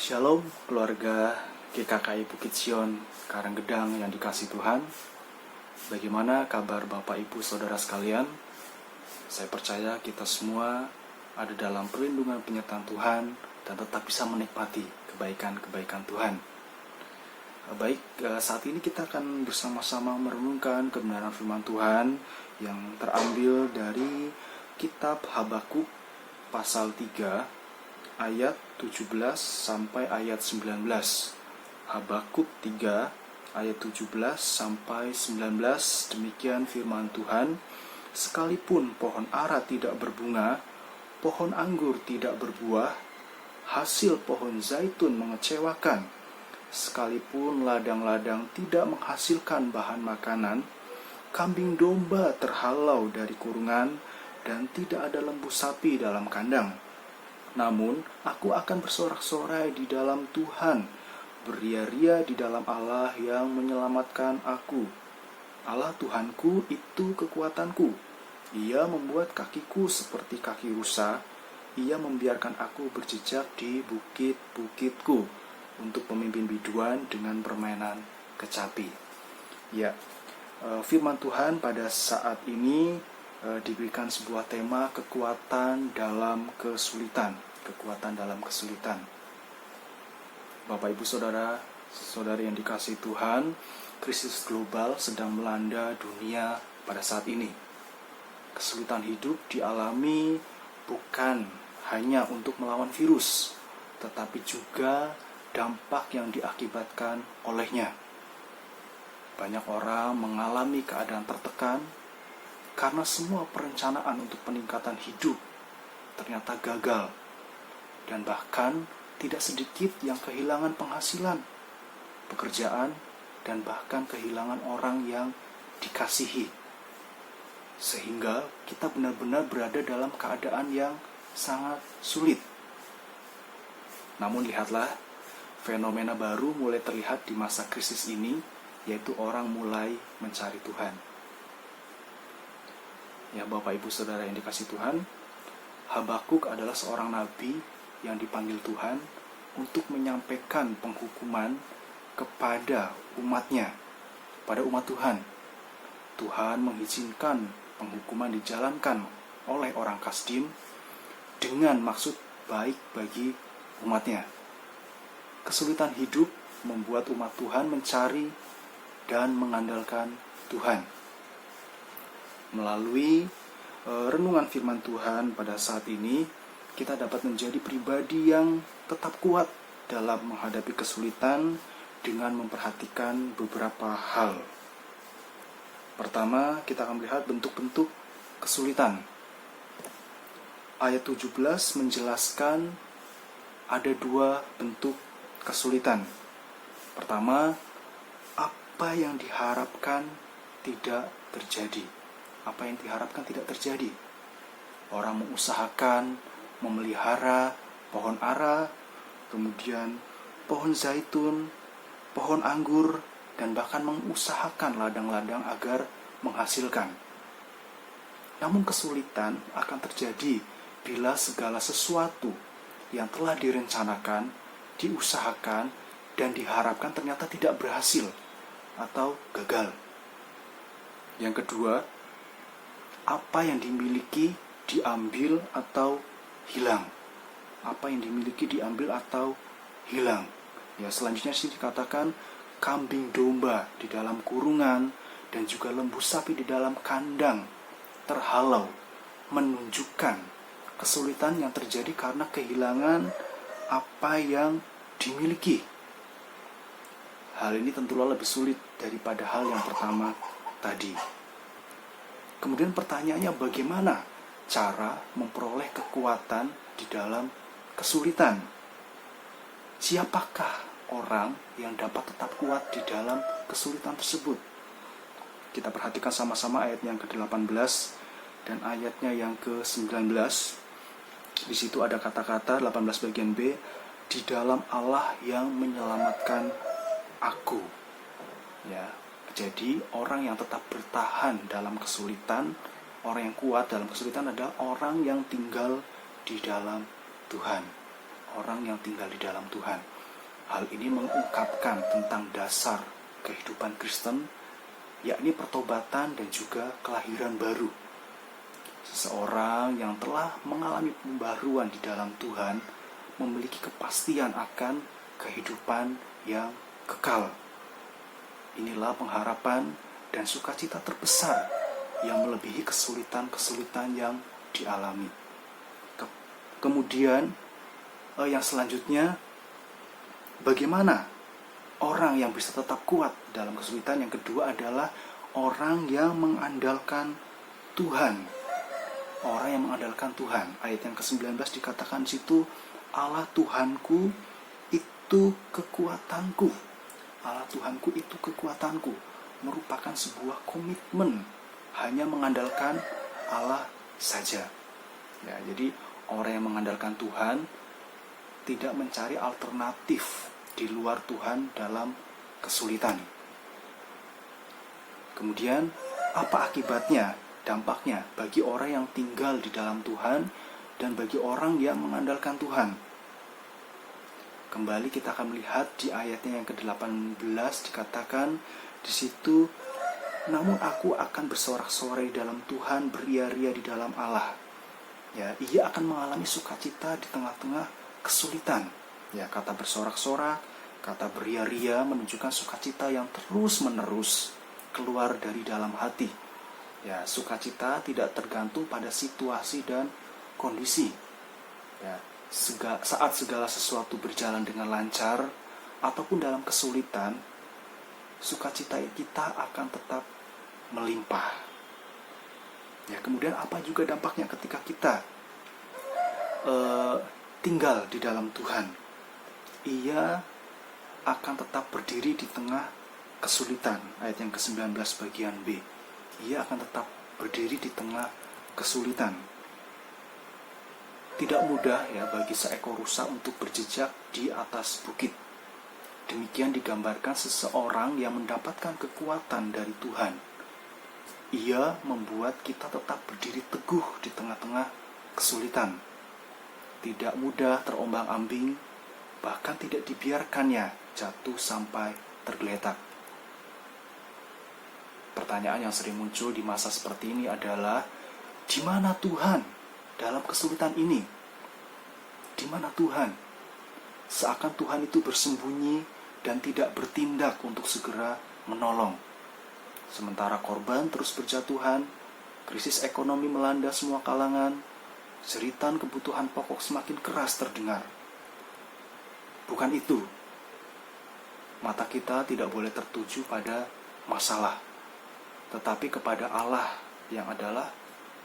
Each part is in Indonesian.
Shalom keluarga GKKI Bukit Sion Karanggedang yang dikasihi Tuhan. Bagaimana kabar Bapak Ibu Saudara sekalian? Saya percaya kita semua ada dalam perlindungan penyertaan Tuhan dan tetap bisa menikmati kebaikan-kebaikan Tuhan. Baik, saat ini kita akan bersama-sama merenungkan kebenaran firman Tuhan yang terambil dari kitab Habakuk pasal 3 ayat 17 sampai ayat 19. Habakuk 3 ayat 17 sampai 19, demikian firman Tuhan. Sekalipun pohon ara tidak berbunga, pohon anggur tidak berbuah, hasil pohon zaitun mengecewakan. Sekalipun ladang-ladang tidak menghasilkan bahan makanan, kambing domba terhalau dari kurungan, dan tidak ada lembu sapi dalam kandang. Namun, aku akan bersorak-sorai di dalam Tuhan, beria-ria di dalam Allah yang menyelamatkan aku. Allah Tuhanku itu kekuatanku. Ia membuat kakiku seperti kaki rusa. Ia membiarkan aku berjejak di bukit-bukitku untuk pemimpin biduan dengan permainan kecapi. Ya, firman Tuhan pada saat ini diberikan sebuah tema kekuatan dalam kesulitan. Kekuatan dalam kesulitan. Bapak Ibu Saudara, saudari yang dikasihi Tuhan, krisis global sedang melanda dunia pada saat ini. Kesulitan hidup dialami bukan hanya untuk melawan virus, tetapi juga dampak yang diakibatkan olehnya. Banyak orang mengalami keadaan tertekan karena semua perencanaan untuk peningkatan hidup ternyata gagal, dan bahkan tidak sedikit yang kehilangan penghasilan, pekerjaan, dan bahkan kehilangan orang yang dikasihi. Sehingga kita benar-benar berada dalam keadaan yang sangat sulit. Namun lihatlah, fenomena baru mulai terlihat di masa krisis ini, yaitu orang mulai mencari Tuhan. Ya, Bapak Ibu Saudara yang dikasihi Tuhan, Habakuk adalah seorang nabi yang dipanggil Tuhan untuk menyampaikan penghukuman kepada umatnya, pada umat Tuhan. Tuhan mengizinkan penghukuman dijalankan oleh orang Kasdim dengan maksud baik bagi umatnya. Kesulitan hidup membuat umat Tuhan mencari dan mengandalkan Tuhan. Melalui renungan firman Tuhan pada saat ini, kita dapat menjadi pribadi yang tetap kuat dalam menghadapi kesulitan dengan memperhatikan beberapa hal. Pertama, kita akan melihat bentuk-bentuk kesulitan. Ayat 17 menjelaskan ada dua bentuk kesulitan. Pertama, apa yang diharapkan tidak terjadi. Apa yang diharapkan tidak terjadi. Orang mengusahakan memelihara pohon ara, kemudian pohon zaitun, pohon anggur, dan bahkan mengusahakan ladang-ladang agar menghasilkan. Namun kesulitan akan terjadi bila segala sesuatu yang telah direncanakan, diusahakan, dan diharapkan ternyata tidak berhasil atau gagal. Yang kedua, apa yang dimiliki diambil atau hilang. Apa yang dimiliki diambil atau hilang. Ya, selanjutnya sih dikatakan kambing domba di dalam kurungan dan juga lembu sapi di dalam kandang terhalau, menunjukkan kesulitan yang terjadi karena kehilangan apa yang dimiliki. Hal ini tentulah lebih sulit daripada hal yang pertama tadi. Kemudian pertanyaannya, bagaimana cara memperoleh kekuatan di dalam kesulitan? Siapakah orang yang dapat tetap kuat di dalam kesulitan tersebut? Kita perhatikan sama-sama ayat yang ke-18 dan ayatnya yang ke-19. Di situ ada kata-kata 18 bagian B, di dalam Allah yang menyelamatkan aku. Ya. Jadi orang yang tetap bertahan dalam kesulitan, orang yang kuat dalam kesulitan adalah orang yang tinggal di dalam Tuhan. orang yang tinggal di dalam Tuhan. Hal ini mengungkapkan tentang dasar kehidupan Kristen, yakni pertobatan dan juga kelahiran baru. Seseorang yang telah mengalami pembaharuan di dalam Tuhan memiliki kepastian akan kehidupan yang kekal. Inilah pengharapan dan sukacita terbesar yang melebihi kesulitan-kesulitan yang dialami. Kemudian yang selanjutnya, bagaimana orang yang bisa tetap kuat dalam kesulitan? Yang kedua adalah orang yang mengandalkan Tuhan. Orang yang mengandalkan Tuhan. Ayat yang ke-19 dikatakan di situ, Allah Tuhanku itu kekuatanku. Allah Tuhanku itu kekuatanku. Merupakan sebuah komitmen hanya mengandalkan Allah saja. Ya, jadi orang yang mengandalkan Tuhan tidak mencari alternatif di luar Tuhan dalam kesulitan. Kemudian, apa akibatnya, dampaknya bagi orang yang tinggal di dalam Tuhan dan bagi orang yang mengandalkan Tuhan? Kembali kita akan melihat di ayatnya yang ke-18 dikatakan di situ, namun aku akan bersorak-sorai dalam Tuhan, beria-ria di dalam Allah. Ya, ia akan mengalami sukacita di tengah-tengah kesulitan. Ya, kata bersorak-sorak, kata beria-ria menunjukkan sukacita yang terus-menerus keluar dari dalam hati. Ya, sukacita tidak tergantung pada situasi dan kondisi. Ya, saat segala sesuatu berjalan dengan lancar ataupun dalam kesulitan, sukacita kita akan tetap melimpah. Ya, kemudian apa juga dampaknya ketika kita tinggal di dalam Tuhan? Ia akan tetap berdiri di tengah kesulitan. Ayat yang ke-19 bagian B. Ia akan tetap berdiri di tengah kesulitan. Tidak mudah ya bagi seekor rusa untuk berjejak di atas bukit. Demikian digambarkan seseorang yang mendapatkan kekuatan dari Tuhan. Ia membuat kita tetap berdiri teguh di tengah-tengah kesulitan. Tidak mudah terombang-ambing, bahkan tidak dibiarkannya jatuh sampai tergeletak. Pertanyaan yang sering muncul di masa seperti ini adalah, di mana Tuhan dalam kesulitan ini? Di mana Tuhan? Seakan Tuhan itu bersembunyi dan tidak bertindak untuk segera menolong. Sementara korban terus berjatuhan, krisis ekonomi melanda semua kalangan, jeritan kebutuhan pokok semakin keras terdengar. Bukan itu. Mata kita tidak boleh tertuju pada masalah, tetapi kepada Allah yang adalah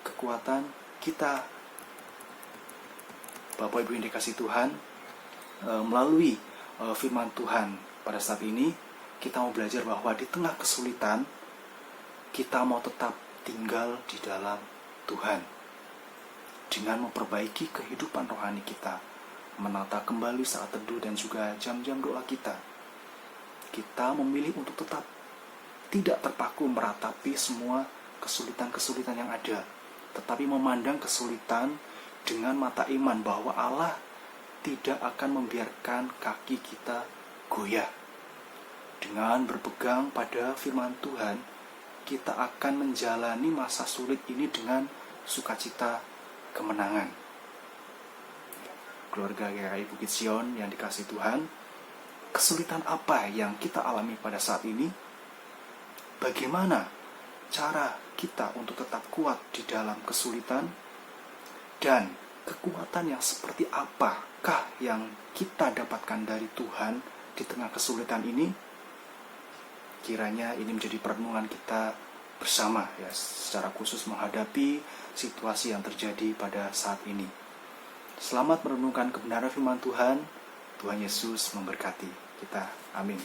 kekuatan kita. Bapak Ibu yang dikasihi Tuhan, melalui firman Tuhan pada saat ini, kita mau belajar bahwa di tengah kesulitan, kita mau tetap tinggal di dalam Tuhan dengan memperbaiki kehidupan rohani kita, menata kembali saat teduh dan juga jam-jam doa kita. Kita memilih untuk tetap tidak terpaku meratapi semua kesulitan-kesulitan yang ada, tetapi memandang kesulitan dengan mata iman bahwa Allah tidak akan membiarkan kaki kita goyah. Dengan berpegang pada firman Tuhan, kita akan menjalani masa sulit ini dengan sukacita kemenangan. Keluarga GKI Bukit Sion yang dikasihi Tuhan, kesulitan apa yang kita alami pada saat ini? Bagaimana cara kita untuk tetap kuat di dalam kesulitan? Dan kekuatan yang seperti apakah yang kita dapatkan dari Tuhan di tengah kesulitan ini? Kiranya ini menjadi perenungan kita bersama ya, secara khusus menghadapi situasi yang terjadi pada saat ini. Selamat merenungkan kebenaran firman Tuhan. Tuhan Yesus memberkati kita. Amin.